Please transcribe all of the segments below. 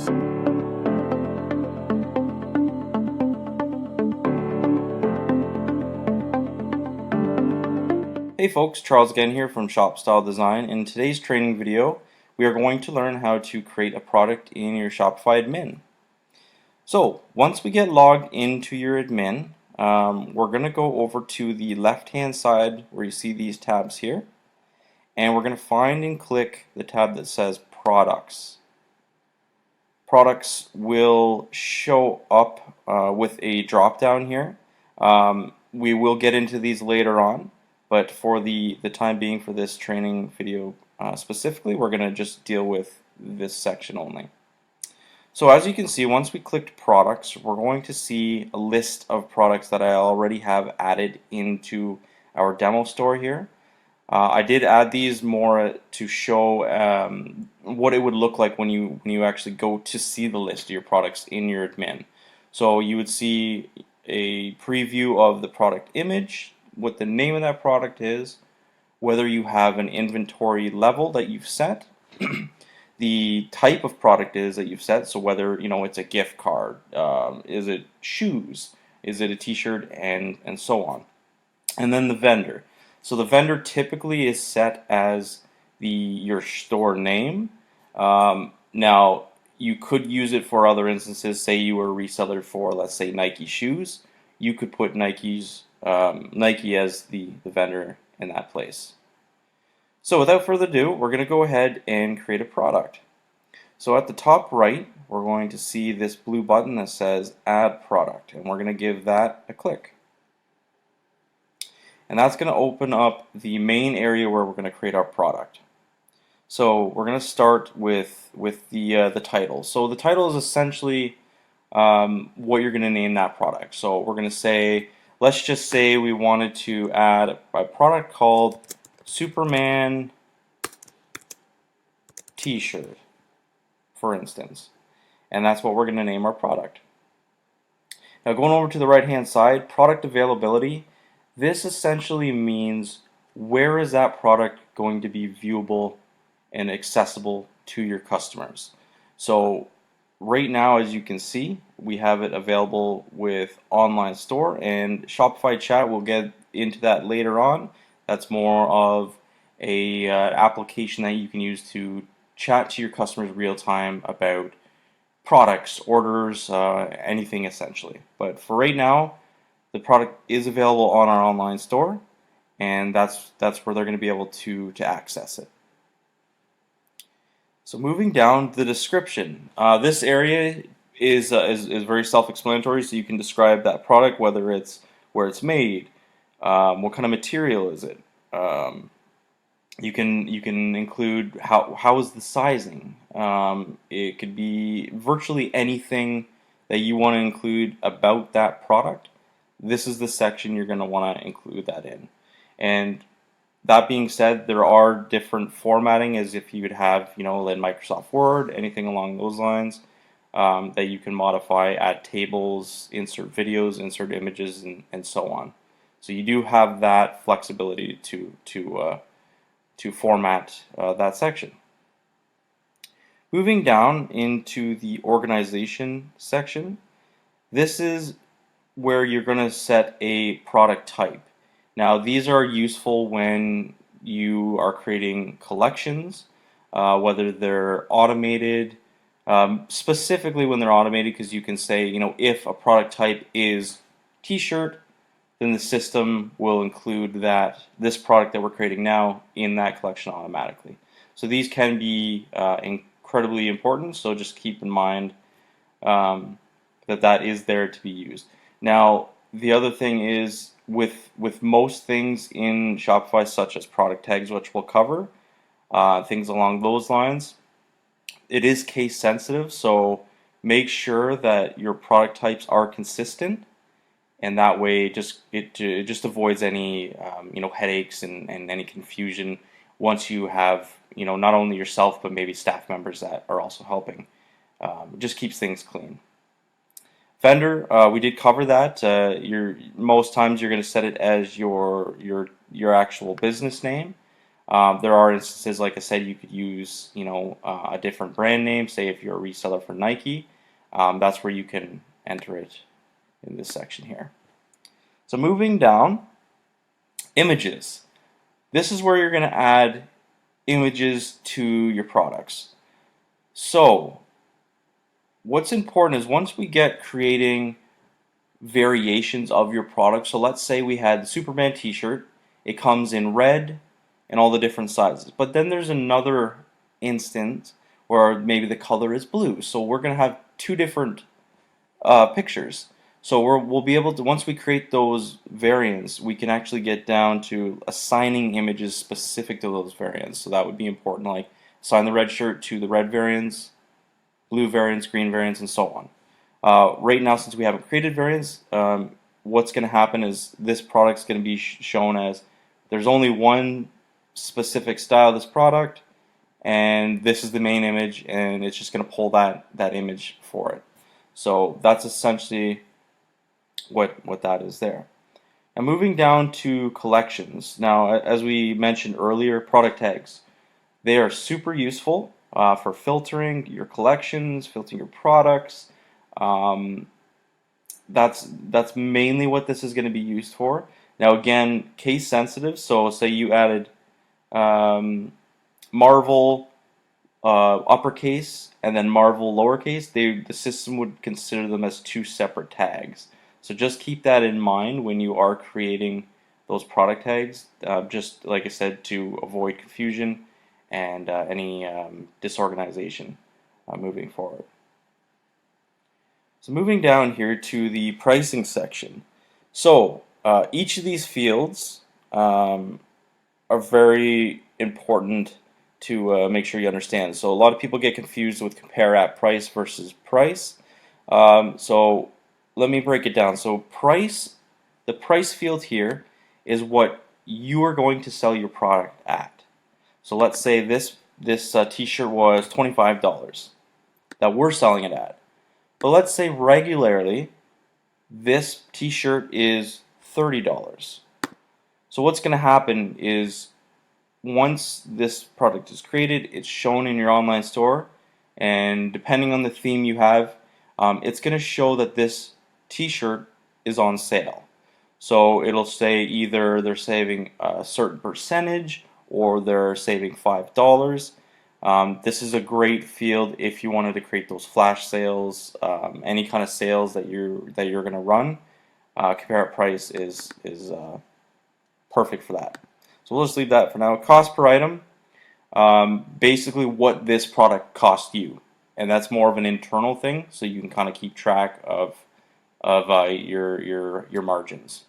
Hey folks, Charles again here from Shop Style Design. In today's training video, we are going to learn how to create a product in your Shopify admin. So once we get logged into your admin, we're going to go over to the left hand side where you see these tabs here, and we're going to find and click the tab that says Products. Products will show up with a drop down here. We will get into these later on, but for the time being for this training video specifically, we're going to just deal with this section only. So as you can see, once we clicked products, we're going to see a list of products that I already have added into our demo store here. I did add these more to show what it would look like when you actually go to see the list of your products in your admin. So you would see a preview of the product image, what the name of that product is, whether you have an inventory level that you've set, the type of product is that you've set, so whether it's a gift card, is it shoes, is it a t-shirt, and so on. And then the vendor. So the vendor typically is set as your store name. Now you could use it for other instances. Say you were a reseller for, let's say, Nike shoes. You could put Nike as the vendor in that place. So without further ado, we're going to go ahead and create a product. So at the top right, we're going to see this blue button that says Add Product, and we're going to give that a click. And that's going to open up the main area where we're going to create our product. So we're going to start with the title. So the title is essentially what you're going to name that product. So we're going to say, let's just say we wanted to add a product called Superman T-shirt, for instance. And that's what we're going to name our product. Now going over to the right hand side, product availability. This essentially means where is that product going to be viewable and accessible to your customers. So right now, as you can see, we have it available with online store, and Shopify chat, we'll get into that later on. That's more of a application that you can use to chat to your customers real time about products, orders, anything essentially. But for right now, the product is available on our online store, and that's where they're going to be able to access it. So moving down, the description. This area is very self-explanatory, so you can describe that product, whether it's where it's made, what kind of material is it. You can include how is the sizing. It could be virtually anything that you want to include about that product. This is the section you're going to want to include that in. And that being said, there are different formatting, as if you would have, in Microsoft Word, anything along those lines, that you can modify, add tables, insert videos, insert images, and so on. So you do have that flexibility to format that section. Moving down into the organization section, this is where you're going to set a product type. Now these are useful when you are creating collections, whether they're automated, specifically when they're automated, because you can say, if a product type is t-shirt, then the system will include this product that we're creating now in that collection automatically. So these can be incredibly important, so just keep in mind that is there to be used. Now, the other thing is with most things in Shopify, such as product tags, which we'll cover, things along those lines, it is case sensitive, so make sure that your product types are consistent, and that way it just avoids any headaches and any confusion once you have not only yourself but maybe staff members that are also helping. It just keeps things clean. Vendor, we did cover that. Most times you're going to set it as your actual business name. There are instances, like I said, you could use, a different brand name. Say if you're a reseller for Nike, that's where you can enter it in this section here. So moving down, images. This is where you're going to add images to your products. So what's important is once we get creating variations of your product, so let's say we had the Superman t-shirt, it comes in red and all the different sizes, but then there's another instance where maybe the color is blue, so we're going to have two different pictures. So we'll be able to, once we create those variants, we can actually get down to assigning images specific to those variants. So that would be important, like assign the red shirt to the red variants, blue variants, green variants, and so on. Right now, since we haven't created variants, what's going to happen is this product's going to be shown as there's only one specific style of this product, and this is the main image, and it's just going to pull that image for it. So that's essentially what that is there. Now moving down to collections. Now, as we mentioned earlier, product tags. They are super useful for filtering your collections, filtering your products. That's mainly what this is going to be used for. Now again, case sensitive. So say you added Marvel uppercase and then Marvel lowercase, the system would consider them as two separate tags. So just keep that in mind when you are creating those product tags, just like I said, to avoid confusion and any disorganization moving forward. So moving down here to the pricing section. So each of these fields are very important to make sure you understand. So a lot of people get confused with compare at price versus price. So let me break it down. So the price field here is what you are going to sell your product at. So let's say this t-shirt was $25 that we're selling it at. But let's say regularly this t-shirt is $30. So what's going to happen is once this product is created, it's shown in your online store, and depending on the theme you have, it's going to show that this t-shirt is on sale. So it'll say either they're saving a certain percentage or they're saving $5. This is a great field if you wanted to create those flash sales, any kind of sales that you're going to run. Compare at price is perfect for that. So we'll just leave that for now. Cost per item, basically what this product cost you, and that's more of an internal thing, so you can kind of keep track of your margins.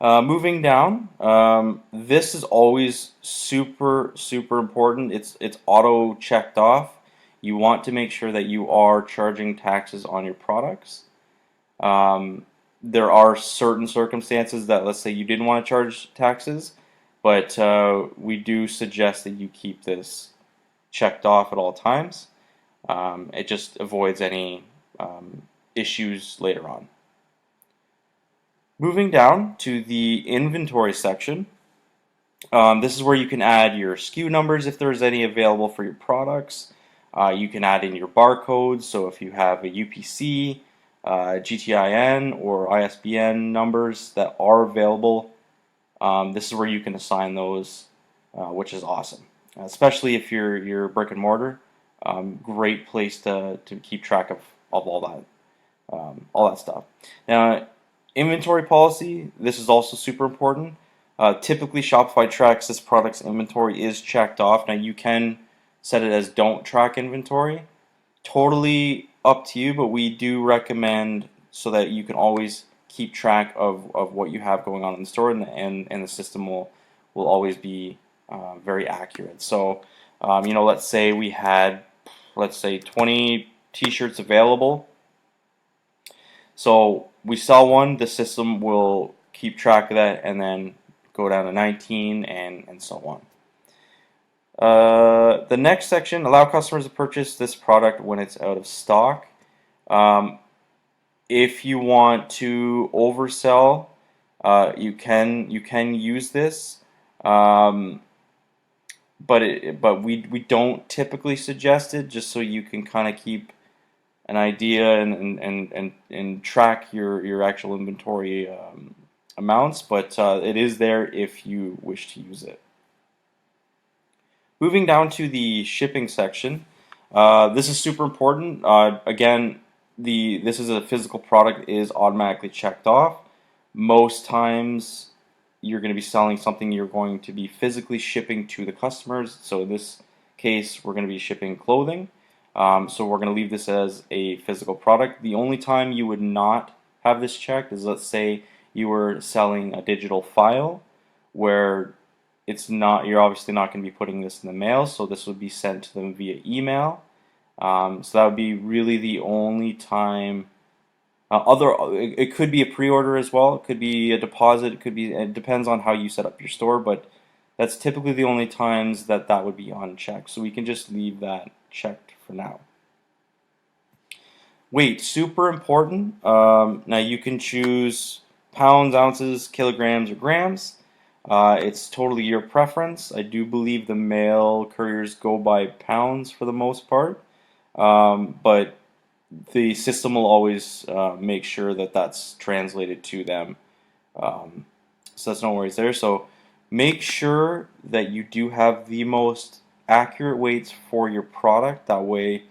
Moving down, this is always super important. It's auto checked off. You want to make sure that you are charging taxes on your products. There are certain circumstances that, let's say you didn't want to charge taxes, but we do suggest that you keep this checked off at all times. It just avoids any issues later on. Moving down to the inventory section, this is where you can add your SKU numbers if there's any available for your products. You can add in your barcodes, so if you have a UPC, GTIN, or ISBN numbers that are available, this is where you can assign those, which is awesome. Especially if you're brick and mortar, great place to keep track of all that stuff. Now, inventory policy, this is also super important. Typically, Shopify tracks this product's inventory is checked off. Now, you can set it as don't track inventory. Totally up to you, but we do recommend so that you can always keep track of what you have going on in the store, and the system will always be very accurate. So, let's say we had, 20 t-shirts available. So we sell one, the system will keep track of that and then go down to 19 and so on. The next section, allow customers to purchase this product when it's out of stock. If you want to oversell, you can use this. Um, but we don't typically suggest it, just so you can kind of keep an idea and track your actual inventory amounts. But it is there if you wish to use it. Moving down to the shipping section, this is super important. Again, this is a physical product, is automatically checked off. Most times, you're going to be selling something you're going to be physically shipping to the customers. So in this case, we're going to be shipping clothing. So we're going to leave this as a physical product. The only time you would not have this checked is, let's say you were selling a digital file, where it's not, you're obviously not going to be putting this in the mail, so this would be sent to them via email. So that would be really the only time. It could be a pre-order as well. It could be a deposit. It could be. It depends on how you set up your store, but that's typically the only times that that would be unchecked. So we can just leave that checked for now. Weight, super important. Now you can choose pounds, ounces, kilograms, or grams. It's totally your preference. I do believe the mail couriers go by pounds for the most part, but the system will always make sure that that's translated to them. So that's no worries there. So make sure that you do have the most accurate weights for your product. That way,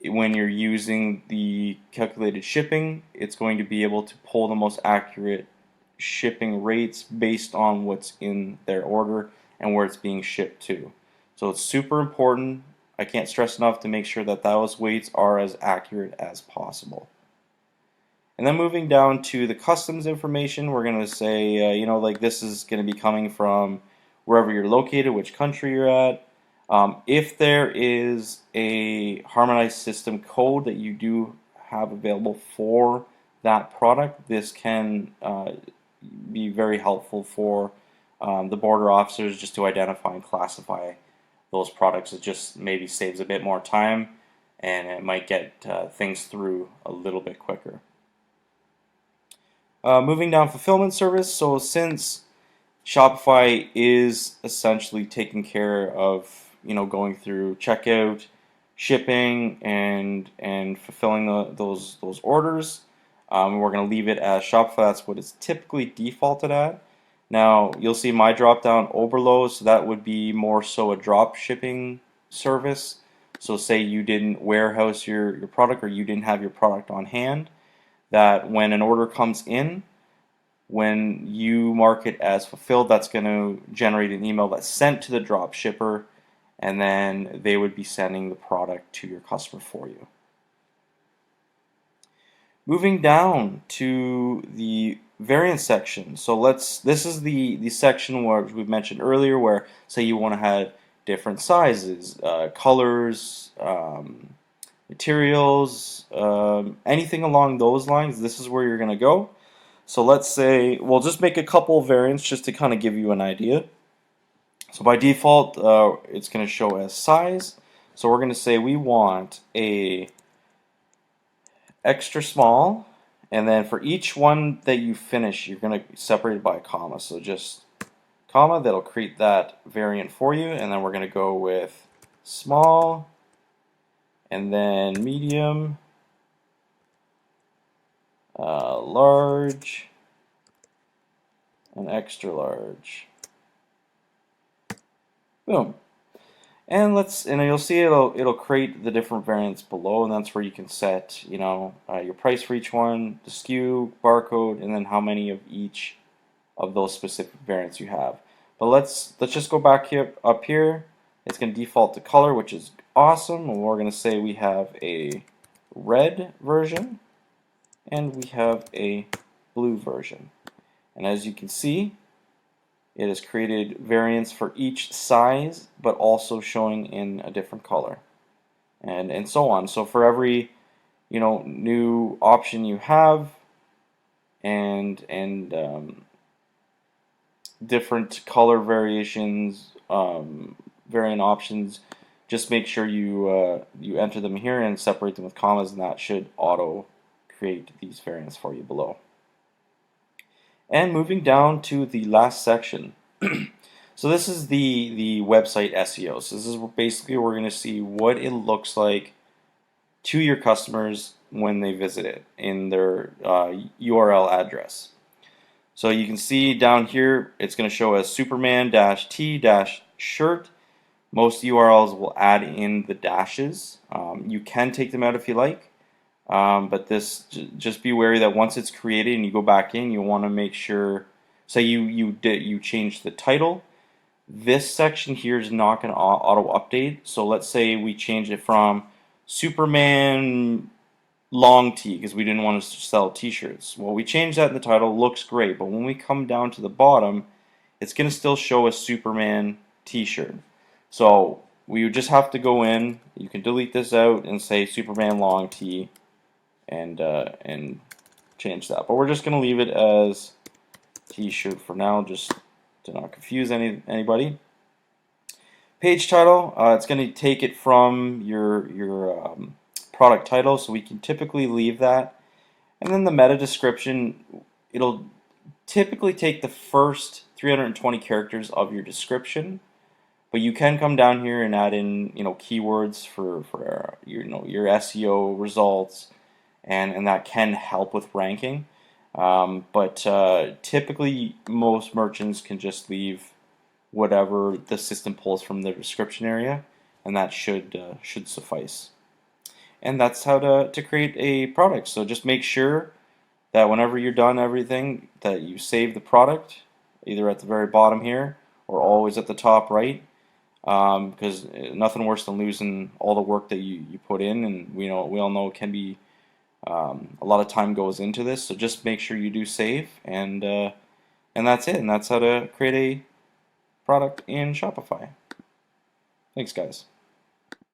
when you're using the calculated shipping, it's going to be able to pull the most accurate shipping rates based on what's in their order and where it's being shipped to. So it's super important. I can't stress enough to make sure that those weights are as accurate as possible. And then moving down to the customs information, we're going to say, like this is going to be coming from wherever you're located, which country you're at. If there is a harmonized system code that you do have available for that product, this can be very helpful for the border officers just to identify and classify those products. It just maybe saves a bit more time, and it might get things through a little bit quicker. Moving down, fulfillment service. So since Shopify is essentially taking care of going through checkout, shipping, and fulfilling those orders, we're going to leave it as Shopify. That's what it's typically defaulted at. Now you'll see my drop down Oberlo, so that would be more so a drop shipping service. So say you didn't warehouse your product, or you didn't have your product on hand, that when an order comes in, when you mark it as fulfilled, that's going to generate an email that's sent to the drop shipper, and then they would be sending the product to your customer for you. Moving down to the variant section. So this is the section where we mentioned earlier, where say you want to have different sizes, colors, materials, anything along those lines. This is where you're going to go. So let's say we'll just make a couple variants just to kind of give you an idea. So by default, it's going to show as size. So we're going to say we want a extra small, and then for each one that you finish, you're going to separate it by a comma. So just comma, that'll create that variant for you, and then we're going to go with small, and then medium, large, and extra large. Boom. And you'll see it'll create the different variants below, and that's where you can set your price for each one, the SKU, barcode, and then how many of each of those specific variants you have. But let's just go back up here. It's going to default to color, which is awesome. And we're going to say we have a red version and we have a blue version. And as you can see, it has created variants for each size, but also showing in a different color, and so on. So for every new option you have, and different color variations, variant options, just make sure you enter them here and separate them with commas, and that should auto create these variants for you below. And moving down to the last section. So this is the website SEO. So this is basically we're going to see what it looks like to your customers when they visit it in their URL address. So you can see down here it's going to show as Superman-T-shirt. Most URLs will add in the dashes. You can take them out if you like, but just be wary that once it's created and you go back in, you want to make sure. Say you change the title. This section here is not going to auto update. So let's say we change it from Superman long T because we didn't want to sell t-shirts. Well, we changed that in the title, looks great, but when we come down to the bottom, it's going to still show a Superman t-shirt. So we just have to go in, you can delete this out and say Superman long T and change that. But we're just going to leave it as t-shirt for now, just to not confuse anybody. Page title, it's going to take it from your product title, so we can typically leave that. And then the meta description, it'll typically take the first 320 characters of your description, but you can come down here and add in keywords for your SEO results, and that can help with ranking. But typically most merchants can just leave whatever the system pulls from the description area, and that should suffice. And that's how to create a product. So just make sure that whenever you're done everything, that you save the product either at the very bottom here or always at the top right, because nothing worse than losing all the work that you put in, and we all know it can be a lot of time goes into this. So just make sure you do save, and that's it. And that's how to create a product in Shopify. Thanks, guys.